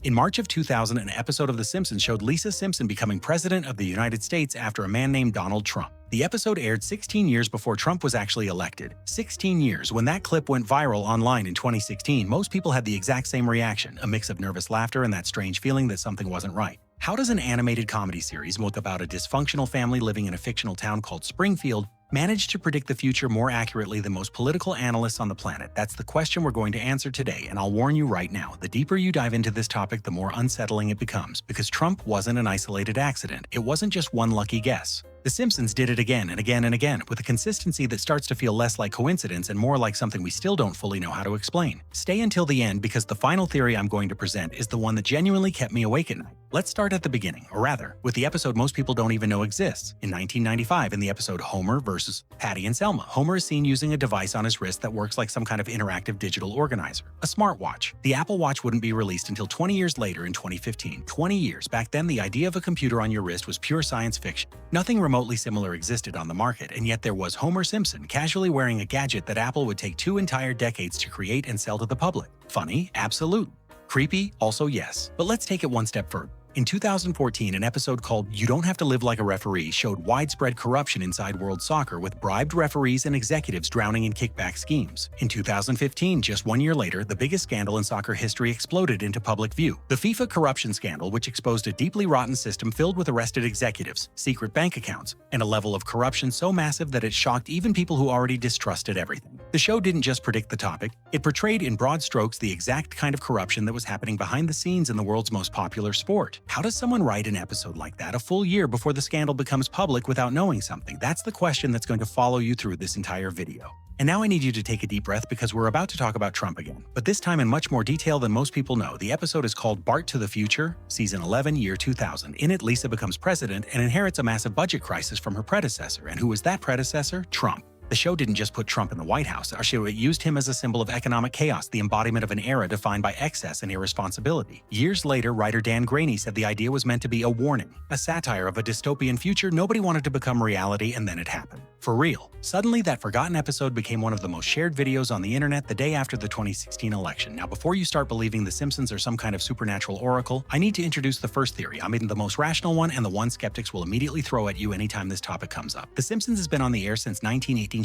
In March of 2000, an episode of The Simpsons showed Lisa Simpson becoming president of the United States after a man named Donald Trump. The episode aired 16 years before Trump was actually elected. 16 years. When that clip went viral online in 2016, most people had the exact same reaction, a mix of nervous laughter and that strange feeling that something wasn't right. How does an animated comedy series about a dysfunctional family living in a fictional town called Springfield manage to predict the future more accurately than most political analysts on the planet? That's the question we're going to answer today, and I'll warn you right now, the deeper you dive into this topic, the more unsettling it becomes, because Trump wasn't an isolated accident. It wasn't just one lucky guess. The Simpsons did it again and again and again, with a consistency that starts to feel less like coincidence and more like something we still don't fully know how to explain. Stay until the end, because the final theory I'm going to present is the one that genuinely kept me awake at night. Let's start at the beginning, or rather, with the episode most people don't even know exists. In 1995, in the episode Homer versus Patty and Selma, Homer is seen using a device on his wrist that works like some kind of interactive digital organizer, a smartwatch. The Apple Watch wouldn't be released until 20 years later in 2015. 20 years. Back then, the idea of a computer on your wrist was pure science fiction. Nothing remotely similar existed on the market, and yet there was Homer Simpson casually wearing a gadget that Apple would take 2 entire decades to create and sell to the public. Funny? Absolutely. Creepy? Also yes. But let's take it one step further. In 2014, an episode called You Don't Have to Live Like a Referee showed widespread corruption inside world soccer, with bribed referees and executives drowning in kickback schemes. In 2015, just 1 year later, the biggest scandal in soccer history exploded into public view. The FIFA corruption scandal, which exposed a deeply rotten system filled with arrested executives, secret bank accounts, and a level of corruption so massive that it shocked even people who already distrusted everything. The show didn't just predict the topic, it portrayed in broad strokes the exact kind of corruption that was happening behind the scenes in the world's most popular sport. How does someone write an episode like that a full year before the scandal becomes public without knowing something? That's the question that's going to follow you through this entire video. And now I need you to take a deep breath, because we're about to talk about Trump again, but this time in much more detail than most people know. The episode is called Bart to the Future, Season 11, Year 2000. In it, Lisa becomes president and inherits a massive budget crisis from her predecessor. And who was that predecessor? Trump. The show didn't just put Trump in the White House. Our show used him as a symbol of economic chaos, the embodiment of an era defined by excess and irresponsibility. Years later, writer Dan Graney said the idea was meant to be a warning, a satire of a dystopian future nobody wanted to become reality, and then it happened. For real. Suddenly, that forgotten episode became one of the most shared videos on the internet the day after the 2016 election. Now, before you start believing The Simpsons are some kind of supernatural oracle, I need to introduce the first theory. I mean, the most rational one, and the one skeptics will immediately throw at you anytime this topic comes up. The Simpsons has been on the air since 1918. More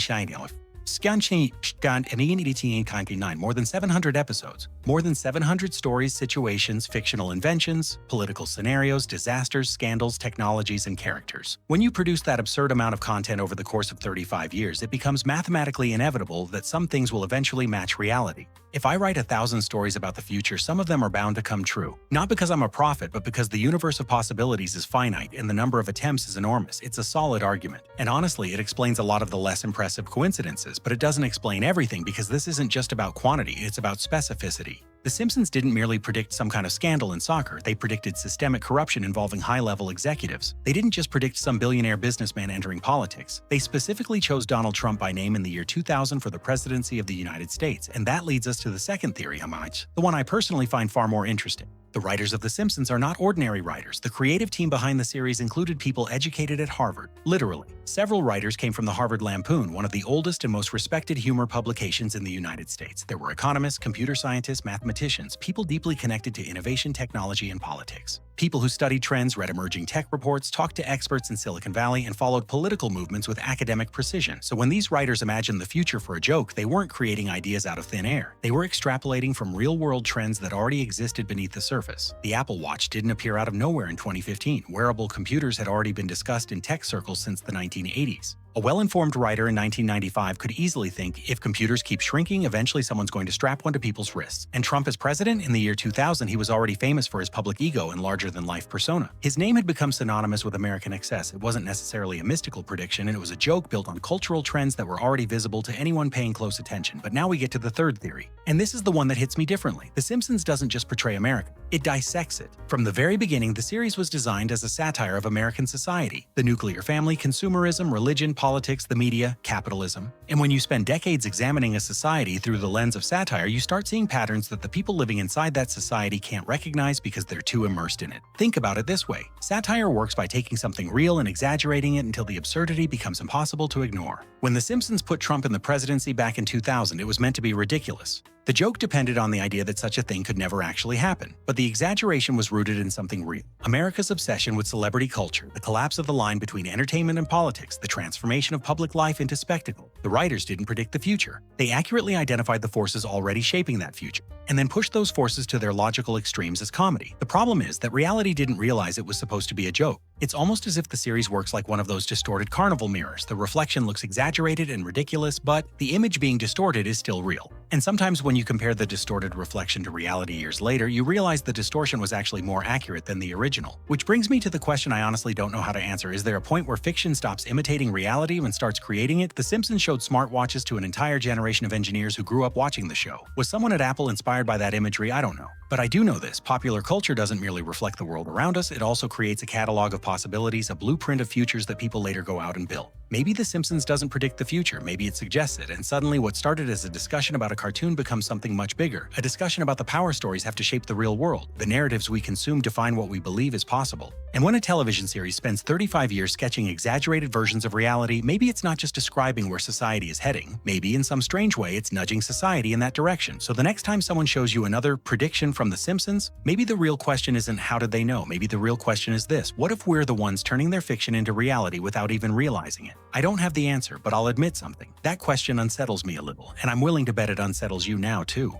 than 700 episodes, more than 700 stories, situations, fictional inventions, political scenarios, disasters, scandals, technologies, and characters. When you produce that absurd amount of content over the course of 35 years, it becomes mathematically inevitable that some things will eventually match reality. If I write 1,000 stories about the future, some of them are bound to come true. Not because I'm a prophet, but because the universe of possibilities is finite and the number of attempts is enormous. It's a solid argument. And honestly, it explains a lot of the less impressive coincidences, but it doesn't explain everything, because this isn't just about quantity, it's about specificity. The Simpsons didn't merely predict some kind of scandal in soccer, they predicted systemic corruption involving high-level executives. They didn't just predict some billionaire businessman entering politics. They specifically chose Donald Trump by name in the year 2000 for the presidency of the United States, and that leads us to the second theory, the one I personally find far more interesting. The writers of The Simpsons are not ordinary writers. The creative team behind the series included people educated at Harvard. Literally. Several writers came from the Harvard Lampoon, one of the oldest and most respected humor publications in the United States. There were economists, computer scientists, mathematicians, people deeply connected to innovation, technology, and politics. People who studied trends, read emerging tech reports, talked to experts in Silicon Valley, and followed political movements with academic precision. So when these writers imagined the future for a joke, they weren't creating ideas out of thin air. They were extrapolating from real-world trends that already existed beneath the surface. The Apple Watch didn't appear out of nowhere in 2015. Wearable computers had already been discussed in tech circles since the 1980s. A well-informed writer in 1995 could easily think, if computers keep shrinking, eventually someone's going to strap one to people's wrists. And Trump as president? In the year 2000, he was already famous for his public ego and larger-than-life persona. His name had become synonymous with American excess. It wasn't necessarily a mystical prediction, and it was a joke built on cultural trends that were already visible to anyone paying close attention. But now we get to the third theory. And this is the one that hits me differently. The Simpsons doesn't just portray America. It dissects it. From the very beginning, the series was designed as a satire of American society. The nuclear family, consumerism, religion, politics, the media, capitalism. And when you spend decades examining a society through the lens of satire, you start seeing patterns that the people living inside that society can't recognize because they're too immersed in it. Think about it this way. Satire works by taking something real and exaggerating it until the absurdity becomes impossible to ignore. When The Simpsons put Trump in the presidency back in 2000, it was meant to be ridiculous. The joke depended on the idea that such a thing could never actually happen, but the exaggeration was rooted in something real. America's obsession with celebrity culture, the collapse of the line between entertainment and politics, the transformation of public life into spectacle. The writers didn't predict the future. They accurately identified the forces already shaping that future, and then pushed those forces to their logical extremes as comedy. The problem is that reality didn't realize it was supposed to be a joke. It's almost as if the series works like one of those distorted carnival mirrors. The reflection looks exaggerated and ridiculous, but the image being distorted is still real. And sometimes when you compare the distorted reflection to reality years later, you realize the distortion was actually more accurate than the original. Which brings me to the question I honestly don't know how to answer. Is there a point where fiction stops imitating reality and starts creating it? The Simpsons showed smartwatches to an entire generation of engineers who grew up watching the show. Was someone at Apple inspired by that imagery? I don't know. But I do know this: popular culture doesn't merely reflect the world around us, it also creates a catalog of possibilities, a blueprint of futures that people later go out and build. Maybe The Simpsons doesn't predict the future, maybe it suggests it, and suddenly what started as a discussion about a cartoon becomes something much bigger. A discussion about the power stories have to shape the real world. The narratives we consume define what we believe is possible. And when a television series spends 35 years sketching exaggerated versions of reality, maybe it's not just describing where society is heading. Maybe in some strange way it's nudging society in that direction. So the next time someone shows you another prediction from The Simpsons, maybe the real question isn't how did they know, maybe the real question is this: what if we're the ones turning their fiction into reality without even realizing it? I don't have the answer, but I'll admit something. That question unsettles me a little, and I'm willing to bet it unsettles you now too.